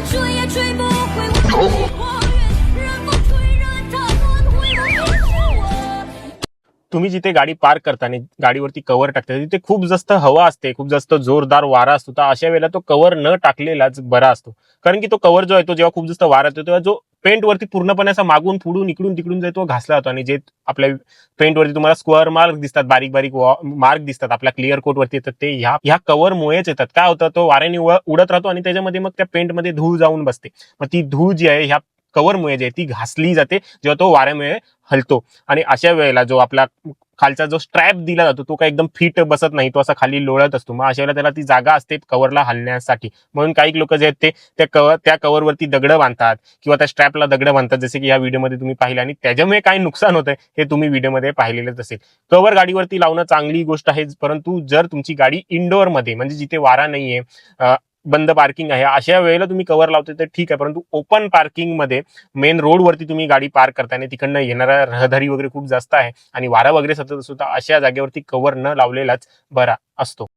追也追不回我的花园，任风吹，任它轮回，我也是我。 तुम्ही जिथे गाडी पार्क करता आणि गाडीवरती कव्हर टाकता तिथे खूप जास्त हवा असते, खूप जास्त जोरदार वारा असतो, तर अशा वेळेला तो कव्हर न टाकलेलाच बरा असतो. कारण की तो कव्हर जो आहे तो जेव्हा खूप जास्त वारा येतो तेव्हा जो पेंट वरती पूर्णपणे असा मागून पुढून इकडून तिकडून जो तो घासला जातो आणि जे आपल्या पेंट वरती तुम्हाला स्क्वेअर मार्क दिसतात, बारीक बारीक मार्क दिसतात आपल्या क्लिअर कोट वरती येतात, ते ह्या कव्हर मुळेच येतात. काय होतं, तो वाऱ्याने उडत राहतो आणि त्याच्यामध्ये मग त्या पेंट मध्ये धूळ जाऊन बसते. मग ती धूळ जी आहे ह्या कव्हरमुळे जी आहे ती घासली जाते जेव्हा तो वाऱ्यामुळे हलतो. आणि अशा वेळेला जो आपला खालचा जो स्ट्रॅप दिला जातो तो काय एकदम फिट बसत नाही, तो असा खाली लोळत असतो. मग अशा वेळेला त्याला ती जागा असते कव्हरला हलण्यासाठी. म्हणून काही लोक जे आहेत ते त्या कव्हरवरती दगड बांधतात किंवा त्या स्ट्रॅपला दगड बांधतात, जसे की या व्हिडिओमध्ये तुम्ही पाहिलं, आणि त्याच्यामुळे काय नुकसान होतंय हे तुम्ही व्हिडिओमध्ये पाहिलेलंच असेल. कव्हर गाडीवरती लावणं चांगली गोष्ट आहे, परंतु जर तुमची गाडी इंडोअर मध्ये म्हणजे जिथे वारा नाहीये, बंद पार्किंग आहे, अशा वेळेला तुम्ही कव्हर लावते तर ठीक आहे. परंतु ओपन पार्किंग मध्ये मेन रोड वरती तुम्ही गाडी पार्क करताय आणि तिकडनं येणारा रहदारी वगैरे खूप जास्त आहे आणि वारा वगैरे सतत असतो, अशा जागेवरती कव्हर न लावलेलाच बरा असतो.